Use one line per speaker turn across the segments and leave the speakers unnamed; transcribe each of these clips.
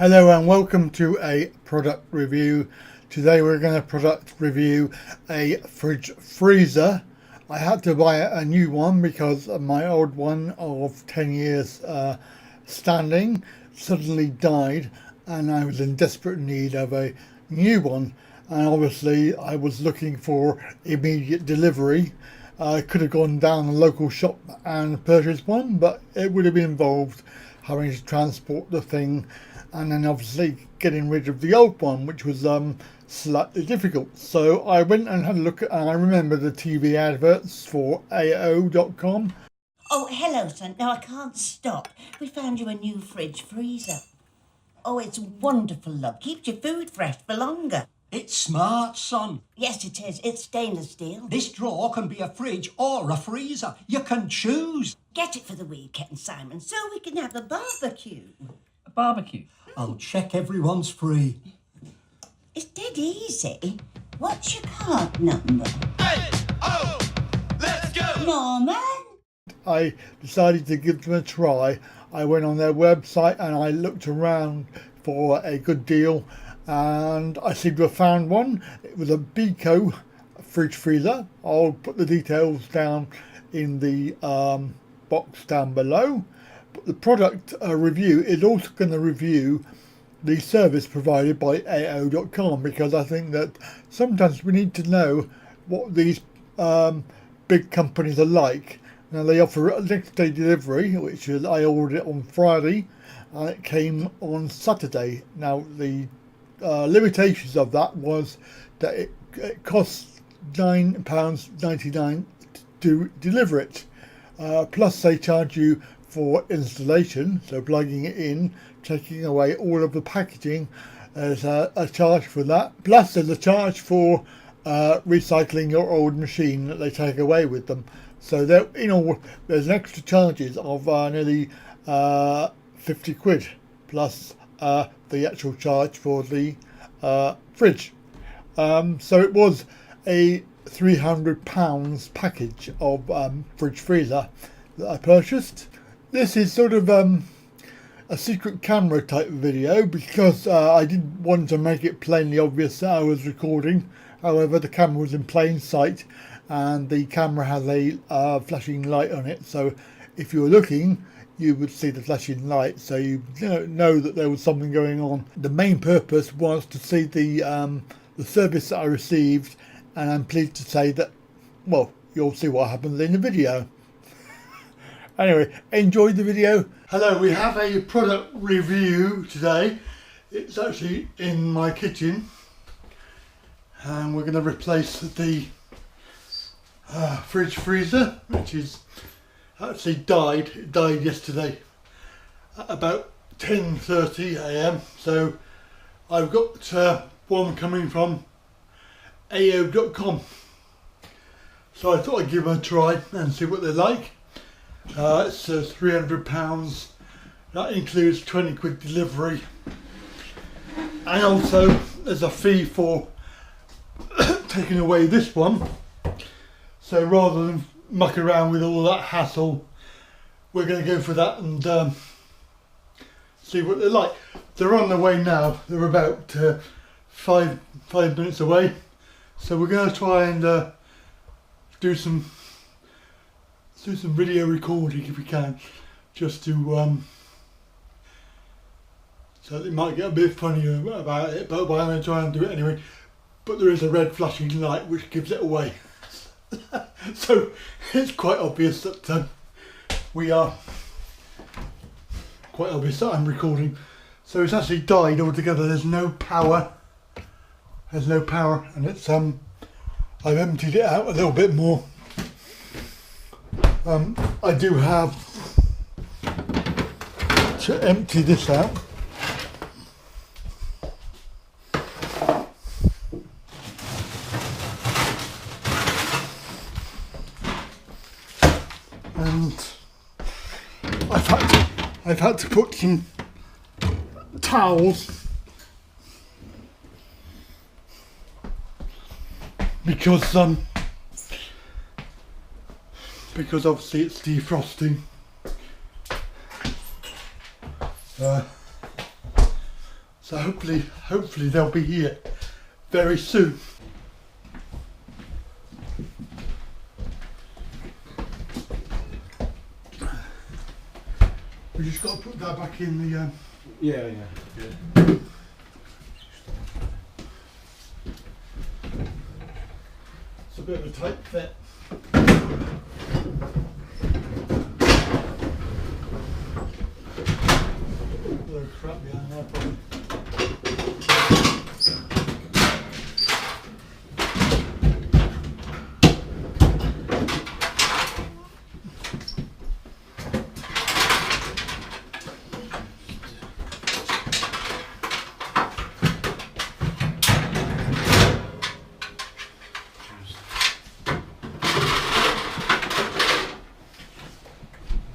Hello and welcome to a product review. Today we're going to product review a fridge freezer. I had to buy a new one because my old one of 10 years standing suddenly died and I was in desperate need of a new one, and obviously I was looking for immediate delivery. I could have gone down a local shop and purchased one, but it would have involved having to transport the thing and then obviously getting rid of the old one, which was slightly difficult. So I went and had a look at, and I remember the TV adverts for AO.com.
Oh, hello, son. No, I can't stop. We found you a new fridge freezer. Oh, it's wonderful, love. Keeps your food fresh for longer.
It's smart, son.
Yes, it is. It's stainless steel.
This drawer can be a fridge or a freezer. You can choose.
Get it for the weekend, Simon, so we can have a barbecue.
A barbecue?
I'll check everyone's free.
It's dead easy. What's your card number?
Hey-oh, let's go!
Norman?
I decided to give them a try. I went on their website and I looked around for a good deal, and I seem to have found one. It was a Beko fridge freezer. I'll put the details down in the box down below. But the product review is also going to review the service provided by AO.com, because I think that sometimes we need to know what these big companies are like. Now, they offer next day delivery, which is, I ordered it on Friday and it came on Saturday. Now, the limitations of that was that it costs £9.99 to deliver it. Plus they charge you for installation, so plugging it in, taking away all of the packaging. There's a charge for that. Plus there's a charge for recycling your old machine that they take away with them. So there, there's an extra charges of nearly 50 quid plus the actual charge for the fridge. So it was a £300 package of fridge freezer that I purchased. This is sort of a secret camera type of video because I didn't want to make it plainly obvious that I was recording. However, the camera was in plain sight and the camera has a flashing light on it, so if you were looking you would see the flashing light, so you know that there was something going on. The main purpose was to see the service that I received, and I'm pleased to say that, well, you'll see what happens in the video. Anyway, enjoy the video. Hello, we have a product review today. It's actually in my kitchen, and we're going to replace the fridge freezer, which is actually died. It died yesterday at about 10:30 AM. So I've got one coming from AO.com. So I thought I'd give them a try and see what they're like. It's £300. That includes 20 quid delivery, and also there's a fee for taking away this one. So rather than muck around with all that hassle, we're going to go for that and see what they're like. They're on their way now. They're about five minutes away. So we're going to try and do some video recording if we can, just to so it might get a bit funnier about it, but I'm going to try and do it anyway. But there is a red flashing light which gives it away. So it's quite obvious that we are quite obvious that I'm recording. So it's actually died altogether. There's no power. There's no power, and it's I've emptied it out a little bit more. I do have to empty this out. And I've had to put some towels because obviously it's defrosting. So hopefully they'll be here very soon. We just got to put that back in the.
Yeah.
It's a bit of a tight fit. There's crap behind there probably.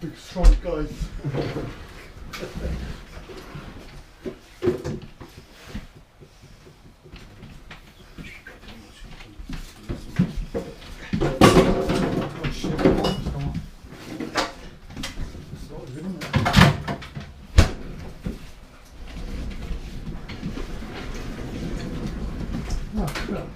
Big strong guys. Oh shit, what's going on? It's not good, isn't it? Oh crap.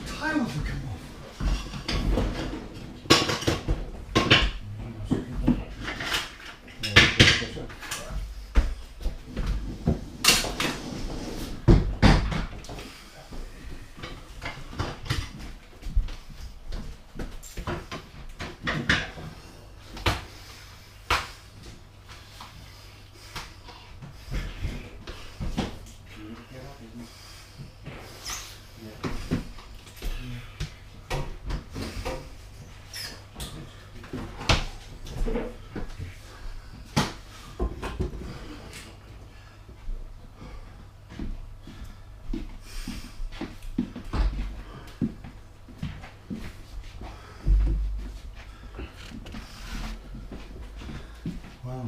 Tiles have come off. Wow.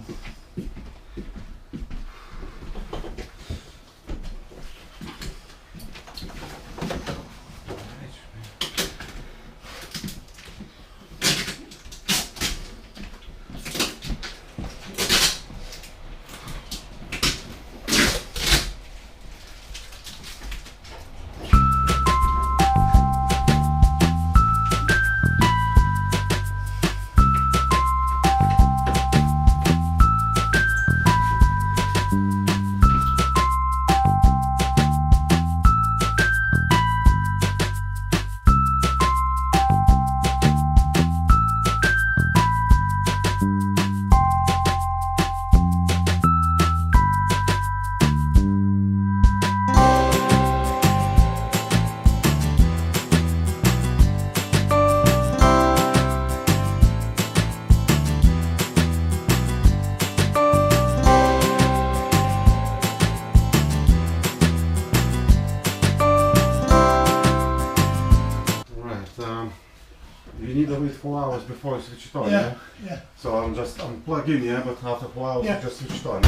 You need to wait 4 hours before you switch it on,
Yeah.
So I'm plugging, but after 4 hours
Yeah.
you just switch it on,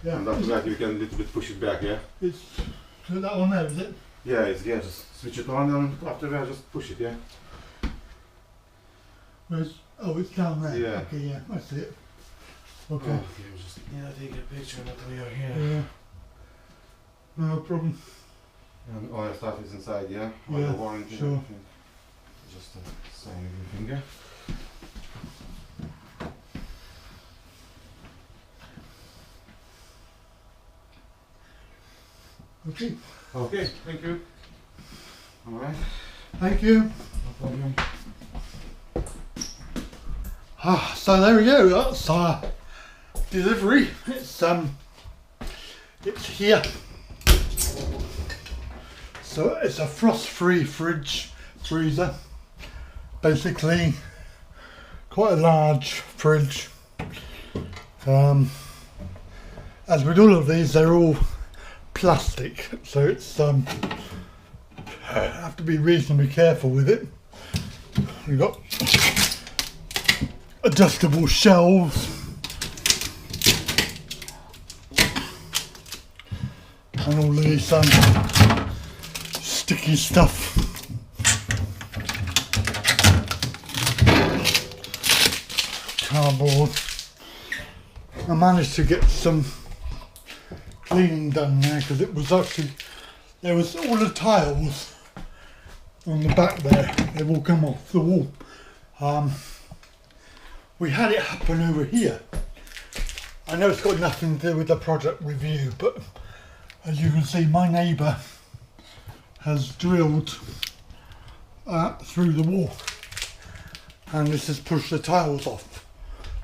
Yeah.
And after that you can a little bit push it back,
It's so that one there, is it?
Yeah, just switch it on and after that just push it,
Where's, oh, it's down there.
Yeah.
Okay, yeah, I see it. Okay.
Just take a picture that we are here.
Yeah. No problem.
And all your stuff is inside,
Yeah,
Like the warranty
sure.
and everything. Just sign everything,
Okay.
Okay, thank you. Alright,
Thank you.
no problem.
So there we go. That's our delivery. It's here. So it's a frost-free freezer. Basically, quite a large fridge. As with all of these, they're all plastic, so it's have to be reasonably careful with it. We've got adjustable shelves and all these sticky stuff. Cardboard. I managed to get some cleaning done there because it was actually, there was all the tiles on the back there, they've all come off the wall. We had it happen over here. I know it's got nothing to do with the product review, but as you can see, my neighbour has drilled through the wall and this has pushed the tiles off.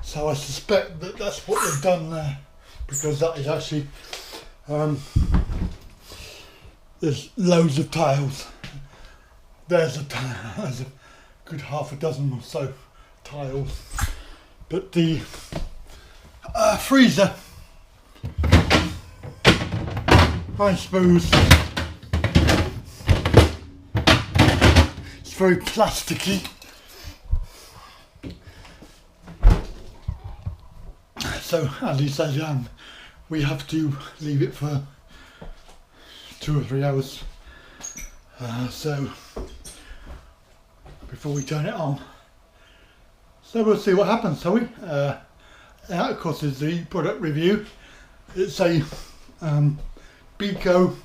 So I suspect that that's what they've done there, because that is actually, there's loads of tiles. There's a good half a dozen or so tiles. But the freezer, I suppose, it's very plasticky. So as he says, we have to leave it for 2 or 3 hours. So before we turn it on. So we'll see what happens, shall we? That of course is the product review. It's a Beko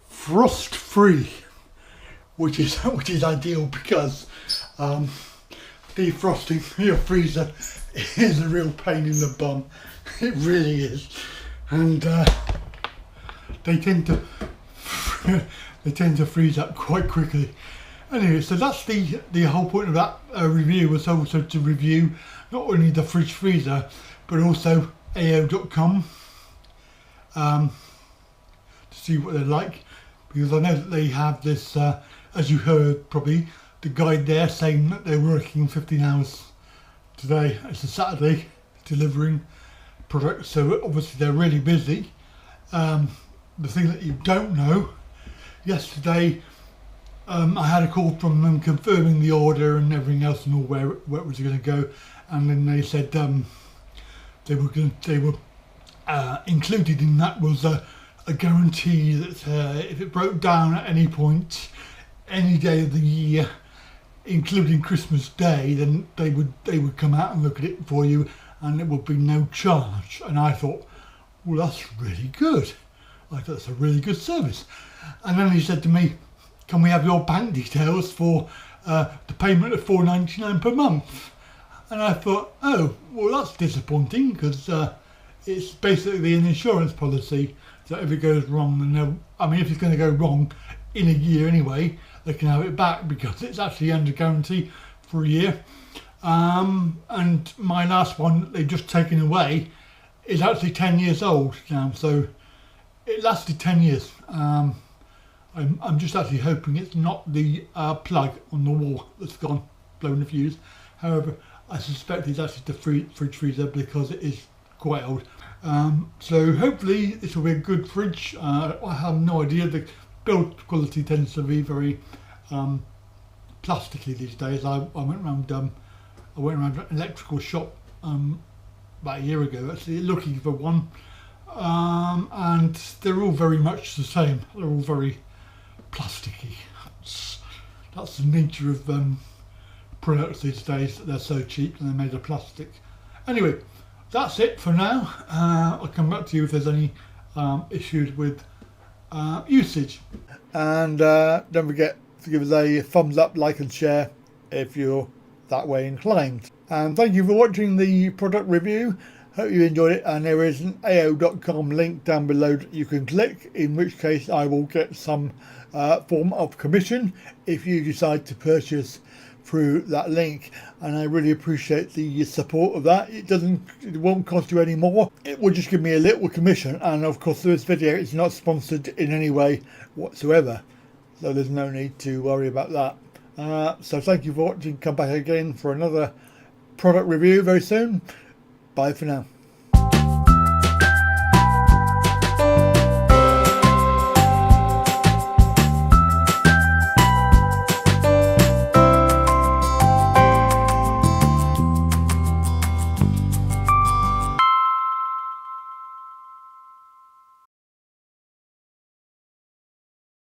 frost free, which is ideal because defrosting your freezer is a real pain in the bum. It really is, and they tend to freeze up quite quickly. Anyway, so that's the whole point of that review, was also to review not only the fridge freezer but also AO.com to see what they're like, because I know that they have this, as you heard probably, the guide there saying that they're working 15 hours today. It's a Saturday, delivering products, so obviously they're really busy. The thing that you don't know, yesterday I had a call from them confirming the order and everything else and all where it was going to go, and then they said they were included in that was a guarantee that if it broke down at any point, any day of the year, including Christmas Day, then they would come out and look at it for you, and it would be no charge. And I thought, well, that's really good. I thought that's a really good service. And then he said to me, can we have your bank details for the payment of £4.99 per month? And I thought, oh, well, that's disappointing, because it's basically an insurance policy that if it goes wrong, then if it's going to go wrong in a year anyway, they can have it back, because it's actually under guarantee for a year. And my last one that they've just taken away is actually 10 years old now, so it lasted 10 years. I'm just actually hoping it's not the plug on the wall that's gone, blown the fuse. However, I suspect it's actually the fridge freezer, because it is quite old. So hopefully this will be a good fridge. I have no idea. The build quality tends to be very plasticky these days. I went around an electrical shop about a year ago, actually, looking for one, and they're all very much the same. They're all very plasticky. That's the nature of products these days, that they're so cheap and they're made of plastic. Anyway, that's it for now. I'll come back to you if there's any issues with usage. And don't forget to give us a thumbs up, like and share if you're that way inclined. And thank you for watching the product review. Hope you enjoyed it, and there is an AO.com link down below that you can click, in which case I will get some form of commission if you decide to purchase through that link, and I really appreciate the support of that. It won't cost you any more. It will just give me a little commission, and of course this video is not sponsored in any way whatsoever, so there's no need to worry about that. So thank you for watching. Come back again for another product review very soon. Bye for now.